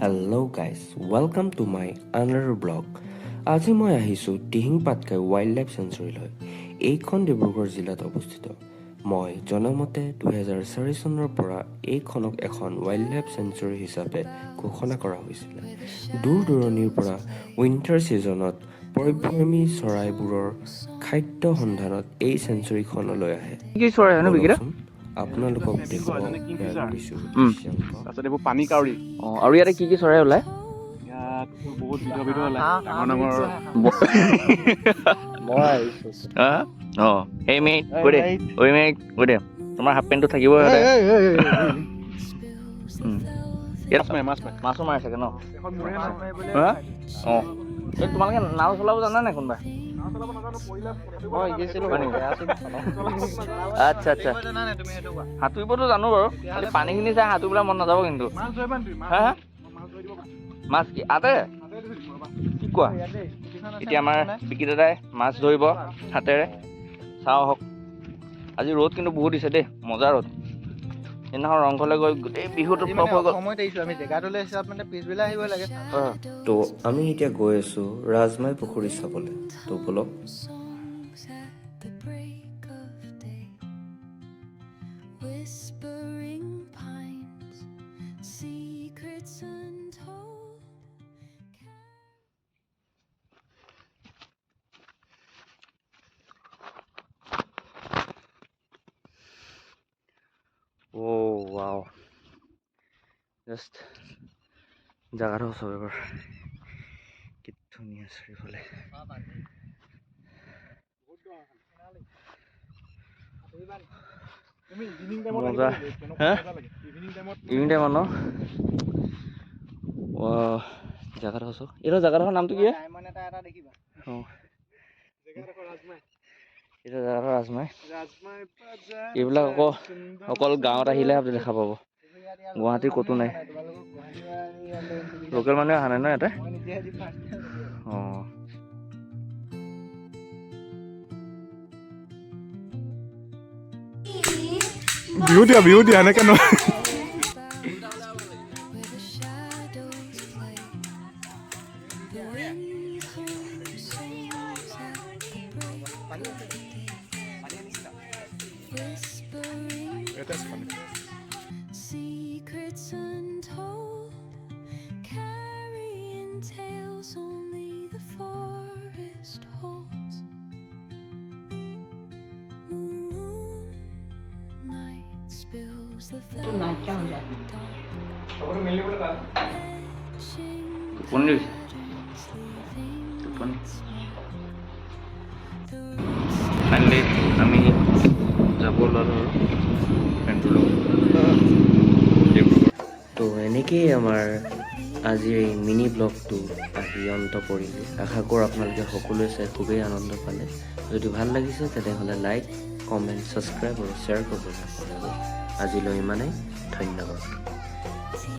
Hello guys, welcome to my another blog. আজি মই আহিছোঁ দিহিং পাটকাই ৱাইল্ড লাইফ চেঞ্চুৰীলৈ। এইখন ডিব্ৰুগড় জিলাত অৱস্থিত। মই জনামতে 2004 চনৰ পৰা এইখনক এখন ৱাইল্ড লাইফ চেঞ্চুৰী হিচাপে ঘোষণা কৰা হৈছিল। দূৰ দূৰণিৰ পৰা উইণ্টাৰ ছিজনত পৰিভ্ৰমী চৰাইবোৰৰ খাদ্য সন্ধানত এই চেঞ্চুৰীখনলৈ আহে। কি চৰাই হয় ন বিকিৰা? আপোনালোকক দেখুৱাব গৈছোঁ। তাৰপিছত এইবোৰ পানী কাউৰী। আৰু ইয়াতে কি চৰাই ওলায়? ইয়াত বহুত বিধ ওলায়, ডাঙৰ ডাঙৰ। এই মিনিট কৈ দে তোমাৰ হাফ পেণ্টটো থাকিব। মাছো মাৰে চাগে ন? তোমালোকে নাও চলাব জানা নাই কোনোবা? আচ্ছা আচ্ছা, সাঁতুৰিবতো জানো বাৰু, খালি পানীখিনি চাই সাঁতুৰিবলৈ মন নাযাব কিন্তু। মাছ কি আতে কি কোৱা? এতিয়া আমাৰ বিকি দাদাই মাছ ধৰিব হাতেৰে। চাওঁ হওক, আজি ৰ'দ কিন্তু বহুত দিছে দেই, মজা ৰ'দ। সেইদিনাখন ৰংঘৰলৈ গৈ গোটেই বিহুটো তো আমি এতিয়া গৈ আছোঁ ৰাজমাই পুখুৰী চাবলৈ। তো বলক। ৱাও, জাষ্ট জাগাটো চাব এবাৰ, কি ধুনীয়া চাৰিওফালে। মজা। ইভিনিং টাইমত ন? জাগাটো আছো। এইটো জাগাটোৰ নামটো কি? এইটো জাগাটো ৰাজমাই। এইবিলাক অকল গাঁৱত আহিলে আপুনি দেখা পাব, গুৱাহাটীৰ ক'তো নাই। লোকেল মানুহে অহা নাই ন ইয়াতে? বিহু দিয়া এনেকে নহয়। Secrets untold, carrying tales only the forest holds. Moonlight spills the টোপনি ফাইনেলি আমি যাব ওলালোঁ আৰু ফ্ৰেণ্ডটোৰ লগত ডিব্ৰুগড়। তো এনেকেই আমাৰ আজিৰ এই মিনি ব্লগটো আহি অন্ত পৰিলে। আশা কৰোঁ আপোনালোকে সকলোৱে চাই খুবেই আনন্দ পালে। যদি ভাল লাগিছে তেনেহ'লে লাইক, কমেণ্ট, ছাবস্ক্ৰাইব আৰু শ্বেয়াৰ কৰিবলৈ নাপাহৰিব। আজিলৈ ইমানেই, ধন্যবাদ।